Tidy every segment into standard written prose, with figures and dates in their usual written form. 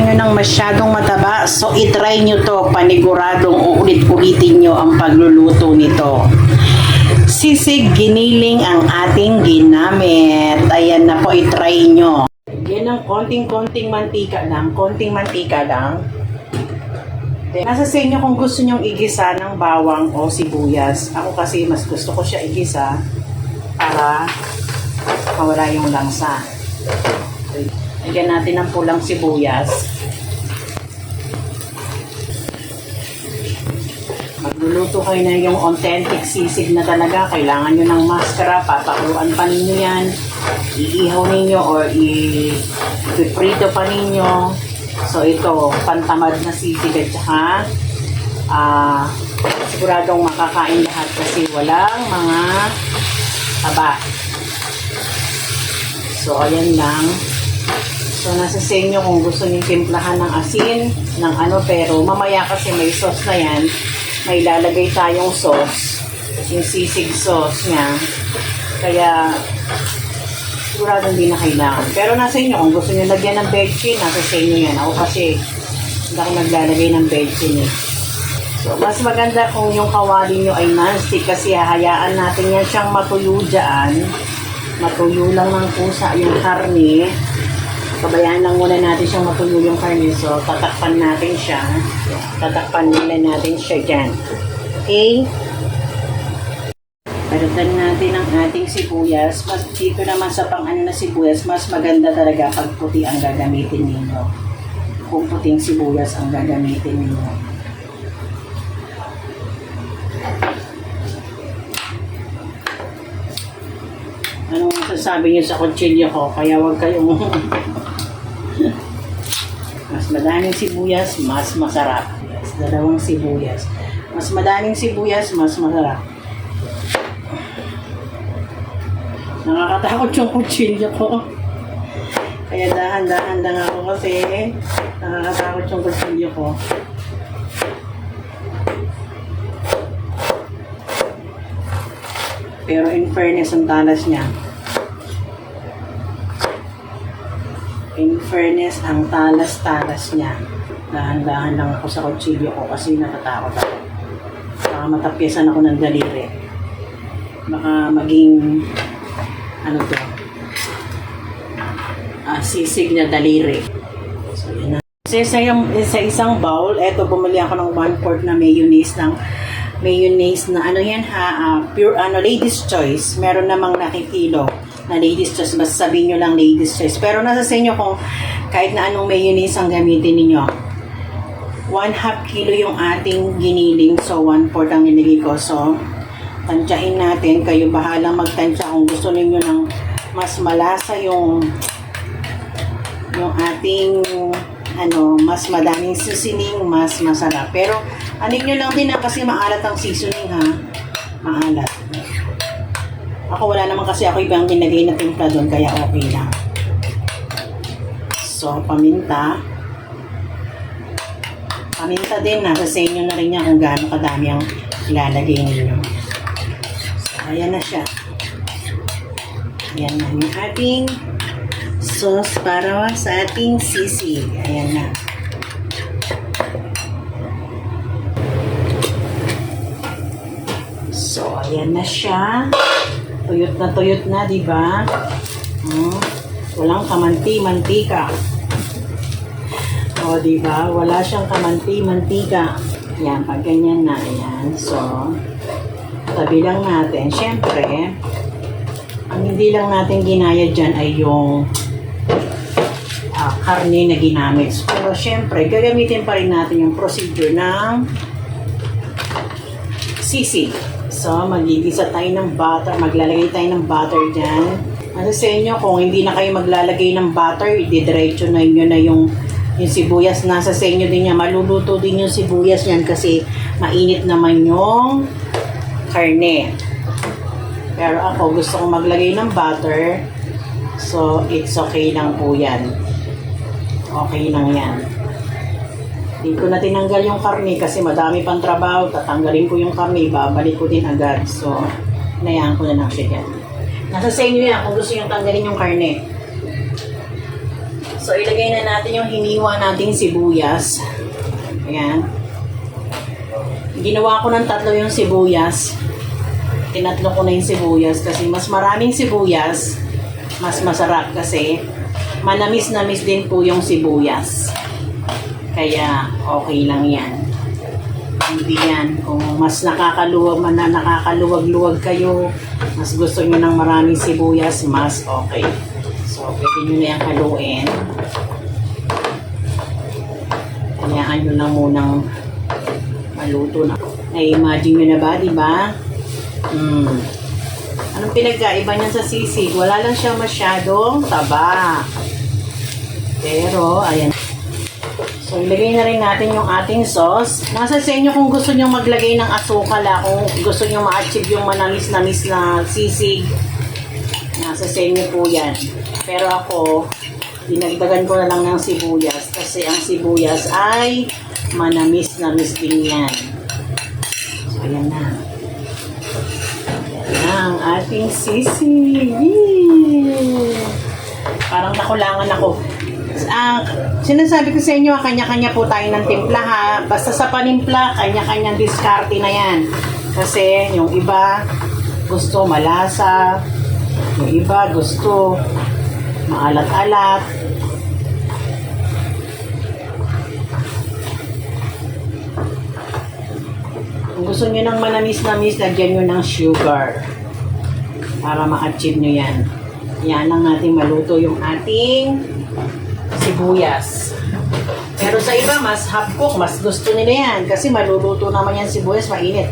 nyo ng masyadong mataba, so itry nyo to. Paniguradong uulit-ulitin nyo ang pagluluto nito. Sisig giniling ang ating ginamit. Ayan na po, itry nyo. Yan ang konting-konting mantika lang. Konting mantika lang. Then, nasa sa inyo kung gusto nyong igisa ng bawang o sibuyas. Ako kasi mas gusto ko siya igisa para mawala yung langsa. Lagyan natin ng pulang sibuyas. Magluluto kayo na yung authentic sisig na talaga. Kailangan nyo ng maskara. Papakuluan pa ninyo yan. Iihaw ninyo or i-prito pa ninyo. So ito, pantamad na sisig at saka siguradong makakain lahat kasi walang mga taba. So ayan lang. So, nasa sa inyo kung gusto niyo timplahan ng asin, ng ano, pero mamaya kasi may sauce na yan, may lalagay tayong sauce, yung sisig sauce niya. Kaya, sigurado hindi na kailangan. Pero nasa inyo, kung gusto niyo lagyan ng bechin, nasa sa inyo yan. Ako kasi, hindi ako naglalagay ng bechin eh. So, mas maganda kung yung kawali nyo ay non-stick kasi hahayaan natin yan siyang matuyo dyan. Matuyo lang ng pusa yung karne. Pabayaan lang muna natin siyang matuyo yung karne. So, tatakpan natin siya. Tatakpan nila natin siya dyan. Okay? Palutan natin ang ating sibuyas. Mas dito naman sa pang-ano na sibuyas, mas maganda talaga pag puti ang gagamitin ninyo. Kung puting sibuyas ang gagamitin ninyo. Anong masasabi niyo sa kutsilyo ko? Kaya huwag kayong mas madaming sibuyas, mas masarap. Yes, dalawang sibuyas. Mas madaming sibuyas, mas masarap. Nakakatakot yung kutsilyo ko. Kaya dahan-dahan lang ako kasi nakakatakot yung kutsilyo ko. Pero in fairness, ang talas niya. In fairness, ang talas-talas niya. Dahan-dahan lang ako sa kutsilyo ko kasi natatakot ako. Baka matapyasan ako ng daliri. Baka maging, ano to, sisig na daliri. So, yun na. Sa isang bowl, eto, bumili ako ng 1/4 na mayonnaise na ano yan ha, pure ladies choice. Meron namang nakikilo na ladies choice, basta sabihin nyo lang ladies choice. Pero nasa sa inyo kung kahit na anong mayonnaise ang gamitin niyo. 1/2 kilo yung ating giniling, so 1/4 ang nilagay ko. So tansyahin natin, kayo bahalang magtansya kung gusto niyo ng mas malasa yung ating mas madaming seasoning, mas masarap. Pero anin nyo lang din kasi maalat ang seasoning ha. Maalat. Ako wala naman kasi ako ibang ginagay na timpla doon, kaya okay lang. So, paminta. Paminta din, nasa sa inyo na rin yan kung gaano kadami ang ilalagay ninyo. So, ayan na siya. Ayan na yung ating sauce para sa ating sisig. Ayan na. So, ayan na siya. Tuyot na, di ba? Walang kamanti-mantika. O, di ba? Wala siyang kamanti-mantika. Yan, pag ganyan na, ayan. So, tabi lang natin. Siyempre, ang hindi lang natin ginaya dyan ay yung karne na ginamit. Pero, siyempre, gagamitin pa rin natin yung procedure ng sisig. So, magigisa tayo ng butter. Maglalagay tayo ng butter dyan. Ano sa inyo, kung hindi na kayo maglalagay ng butter, ididiretso na inyo na yung sibuyas. Nasa sa inyo din yan. Maluluto din yung sibuyas yan kasi mainit naman yung karne. Pero ako, gusto kong maglagay ng butter. So, it's okay lang po yan. Okay lang yan. Hindi ko na tinanggal yung karne kasi madami pang trabaho. Tatanggalin ko yung karne, babalik ko din agad. So, hinayaan ko na lang siya dyan. Nasa sa inyo yan kung gusto yung tanggalin yung karne. So, ilagay na natin yung hiniwa nating sibuyas. Ayan. Ginawa ko ng 3 yung sibuyas. Tinatlo ko na yung sibuyas kasi mas maraming sibuyas, mas masarap kasi manamis-namis din po yung sibuyas. Kaya okay lang yan. Hindi yan. Kung mas nakakaluwag-luwag kayo, mas gusto nyo ng maraming sibuyas, mas okay. So, pwede nyo na yung haluin. Hayaan nyo lang munang maluto na. Na-imagine nyo na ba, di ba? Anong pinagkaiba niyan sa sisig? Wala lang siya masyadong taba. Pero, ayan. So, ilagay na rin natin yung ating sauce. Nasa sa inyo kung gusto nyo maglagay ng asukal, kung gusto nyo ma-achieve yung manamis-namis na sisig. Nasa sa inyo po yan. Pero ako, dinagdagan ko na lang ng sibuyas kasi ang sibuyas ay manamis-namis din yan. So, ayan na. Ayan na ang ating sisig. Yee! Parang nakulangan ako. Sinasabi ko sa inyo, kanya-kanya po tayo ng timpla ha. Basta sa panimpla, kanya-kanyang diskarte na yan. Kasi yung iba gusto malasa, yung iba gusto maalat-alat. Kung gusto nyo ng manamis-namis, lagyan nyo ng sugar para ma-achieve nyo yan. Yan lang natin maluto yung ating sibuyas. Pero sa iba, mas half cook, mas gusto nila yan kasi maluluto naman yan sibuyas, mainit.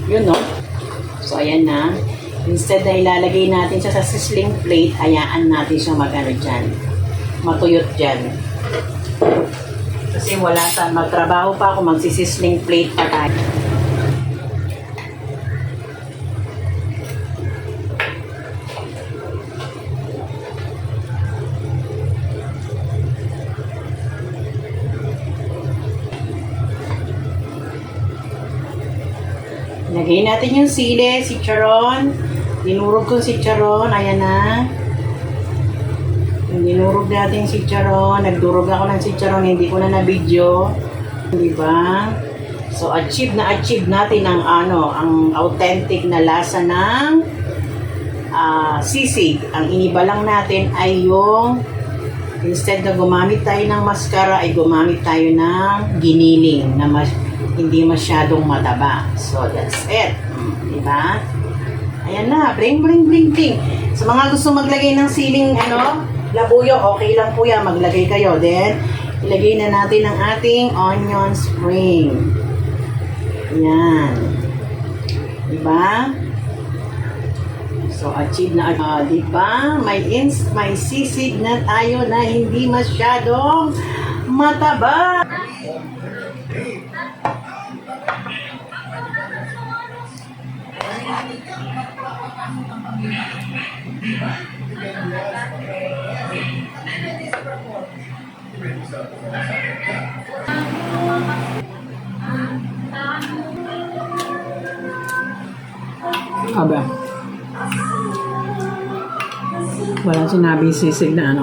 Yun, no? So, ayan na. Instead na ilalagay natin siya sa sizzling plate, hayaan natin siya mag-ano dyan. Matuyot dyan. Kasi wala sa magtrabaho pa ako, magsisisling plate pa tayo. Lagay natin yung sili, chicharon. Dinurog ko si chicharon. Ayan na. Yung dinurog natin si chicharon. Nagdurog ako ng chicharon. Hindi ko na na-video. Diba? So, achieve natin ang ang authentic na lasa ng sisig. Ang iniba lang natin ay yung instead na gumamit tayo ng mascara, ay gumamit tayo ng giniling na hindi masyadong mataba. So, that's it. Diba? Ayan na. Bling, bling, bling, bling. Sa mga gusto maglagay ng siling, labuyo, okay lang po yan. Maglagay kayo. Then, ilagay na natin ang ating onion spring. Ayan. Diba? So, achieve na. Diba? May sisig na tayo na hindi masyadong mataba. Aba. Walang sinabing sisig na